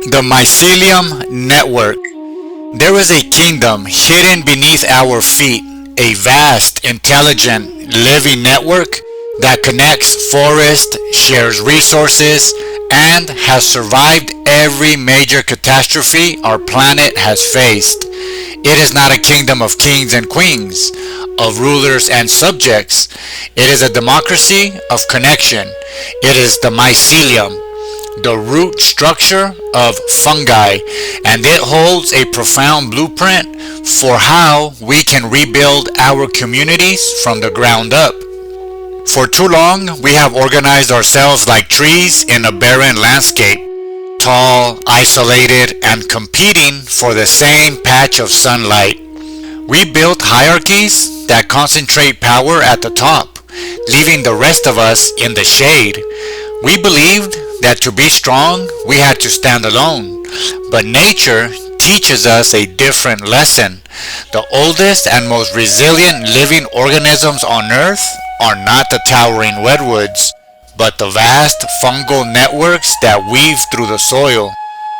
The Mycelium Network. There is a kingdom hidden beneath our feet, a vast, intelligent, living network that connects forests, shares resources, and has survived every major catastrophe our planet has faced. It is not a kingdom of kings and queens, of rulers and subjects. It is a democracy of connection. It is the mycelium, the root structure of fungi, and it holds a profound blueprint for how we can rebuild our communities from the ground up. For too long, we have organized ourselves like trees in a barren landscape, tall, isolated, and competing for the same patch of sunlight. We built hierarchies that concentrate power at the top, leaving the rest of us in the shade. We believed that to be strong, we had to stand alone. But nature teaches us a different lesson. The oldest and most resilient living organisms on Earth are not the towering redwoods, but the vast fungal networks that weave through the soil,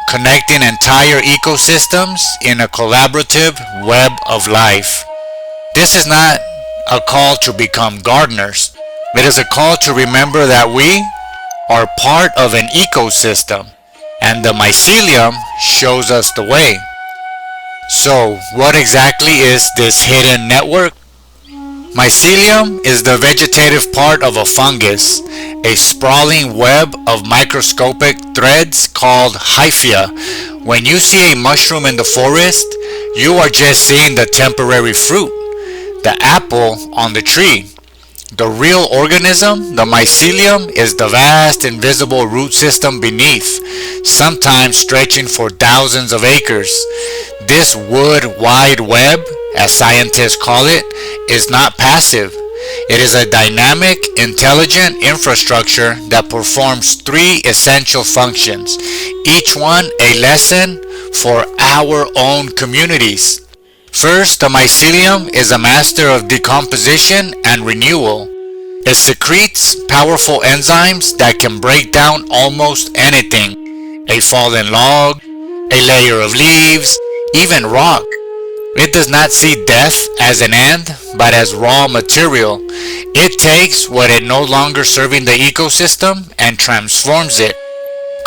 connecting entire ecosystems in a collaborative web of life. This is not a call to become gardeners. It is a call to remember that we are part of an ecosystem, and the mycelium shows us the way. So, what exactly is this hidden network? Mycelium is the vegetative part of a fungus, a sprawling web of microscopic threads called hyphia. When you see a mushroom in the forest, you are just seeing the temporary fruit, the apple on the tree. The real organism, the mycelium, is the vast invisible root system beneath, sometimes stretching for thousands of acres. This wood wide web, as scientists call it, is not passive. It is a dynamic, intelligent infrastructure that performs three essential functions, each one a lesson for our own communities. First, the mycelium is a master of decomposition and renewal. It secretes powerful enzymes that can break down almost anything, a fallen log, a layer of leaves, even rock. It does not see death as an end, but as raw material. It takes what is no longer serving the ecosystem and transforms it,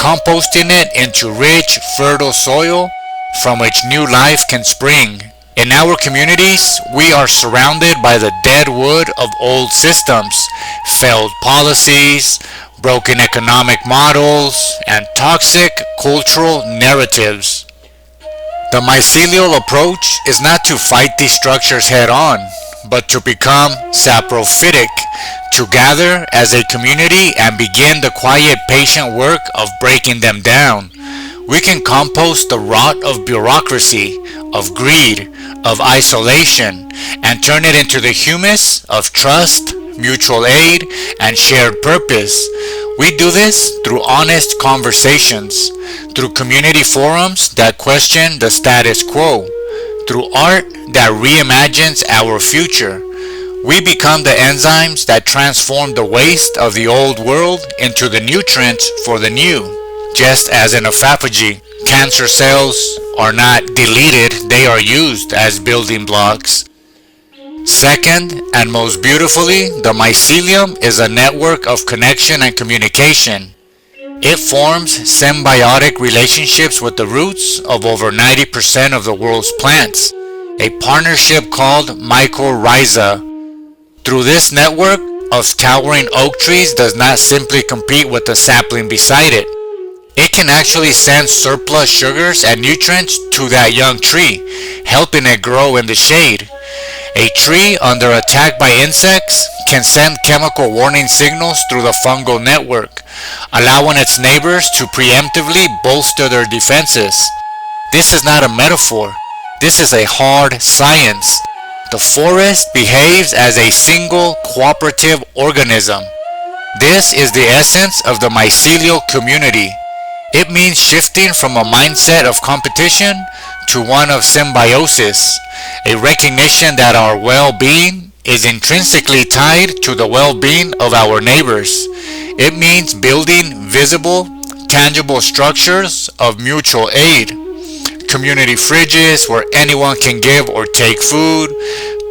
composting it into rich, fertile soil from which new life can spring. In our communities, we are surrounded by the dead wood of old systems, failed policies, broken economic models, and toxic cultural narratives. The mycelial approach is not to fight these structures head-on, but to become saprophytic, to gather as a community and begin the quiet, patient work of breaking them down. We can compost the rot of bureaucracy, of greed, of isolation, and turn it into the humus of trust, mutual aid, and shared purpose. We do this through honest conversations, through community forums that question the status quo, through art that reimagines our future. We become the enzymes that transform the waste of the old world into the nutrients for the new. Just as in autophagy, cancer cells are not deleted, they are used as building blocks. Second, and most beautifully, the mycelium is a network of connection and communication. It forms symbiotic relationships with the roots of over 90% of the world's plants, a partnership called mycorrhiza. Through this network of towering oak trees does not simply compete with the sapling beside it. It can actually send surplus sugars and nutrients to that young tree, helping it grow in the shade. A tree under attack by insects can send chemical warning signals through the fungal network, allowing its neighbors to preemptively bolster their defenses. This is not a metaphor. This is a hard science. The forest behaves as a single cooperative organism. This is the essence of the mycelial community. It means shifting from a mindset of competition to one of symbiosis, a recognition that our well-being is intrinsically tied to the well-being of our neighbors. It means building visible, tangible structures of mutual aid, community fridges where anyone can give or take food,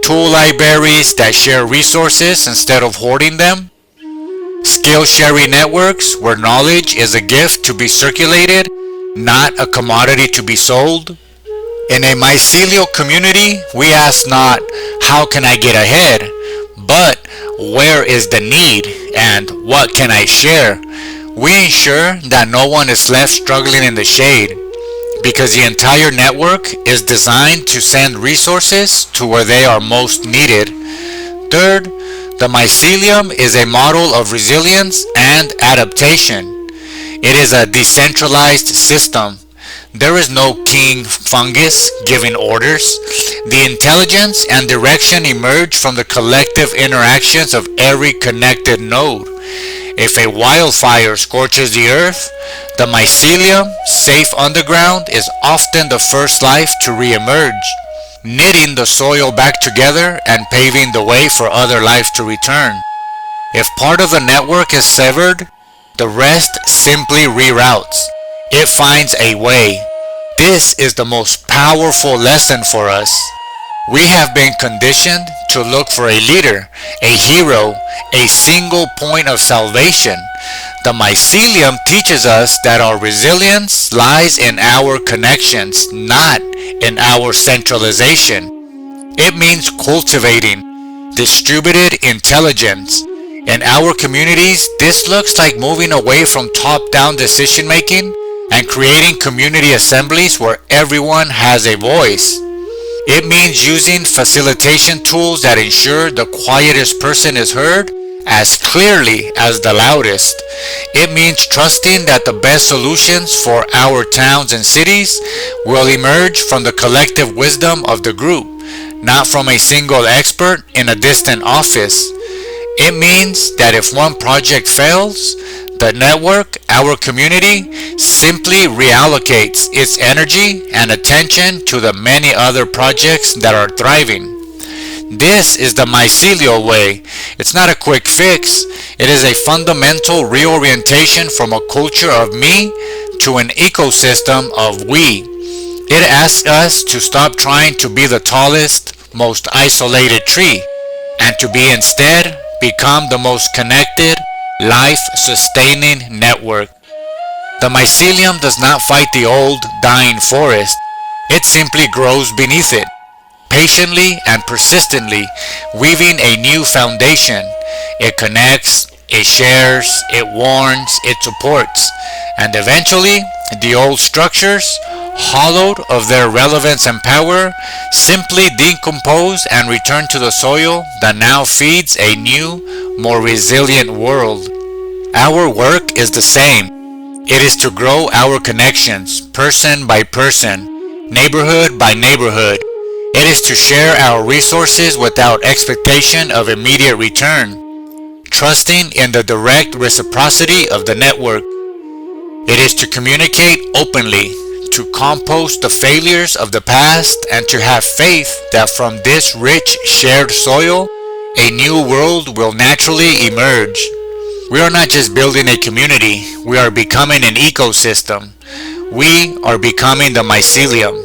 tool libraries that share resources instead of hoarding them, skill sharing networks where knowledge is a gift to be circulated, not a commodity to be sold. In a mycelial community, we ask not, how can I get ahead, but where is the need and what can I share? We ensure that no one is left struggling in the shade, because the entire network is designed to send resources to where they are most needed. Third, the mycelium is a model of resilience and adaptation. It is a decentralized system. There is no king fungus giving orders. The intelligence and direction emerge from the collective interactions of every connected node. If a wildfire scorches the earth, the mycelium, safe underground, is often the first life to re-emerge, knitting the soil back together and paving the way for other life to return. If part of the network is severed, the rest simply reroutes. It finds a way. This is the most powerful lesson for us. We have been conditioned to look for a leader, a hero, a single point of salvation. The mycelium teaches us that our resilience lies in our connections, not in our centralization. It means cultivating distributed intelligence. In our communities, this looks like moving away from top-down decision-making and creating community assemblies where everyone has a voice. It means using facilitation tools that ensure the quietest person is heard as clearly as the loudest. It means trusting that the best solutions for our towns and cities will emerge from the collective wisdom of the group, not from a single expert in a distant office. It means that if one project fails, the network, our community, simply reallocates its energy and attention to the many other projects that are thriving. This is the mycelial way. It's not a quick fix. It is a fundamental reorientation from a culture of me to an ecosystem of we. It asks us to stop trying to be the tallest, most isolated tree, and to be instead become the most connected, life-sustaining network. The mycelium does not fight the old, dying forest. It simply grows beneath it, patiently and persistently, weaving a new foundation. It connects, it shares, it warns, it supports, and eventually, the old structures, hollowed of their relevance and power, simply decompose and return to the soil that now feeds a new, more resilient world. Our work is the same. It is to grow our connections, person by person, neighborhood by neighborhood. It is to share our resources without expectation of immediate return, trusting in the direct reciprocity of the network. It is to communicate openly, to compost the failures of the past, and to have faith that from this rich shared soil, a new world will naturally emerge. We are not just building a community, we are becoming an ecosystem. We are becoming the mycelium.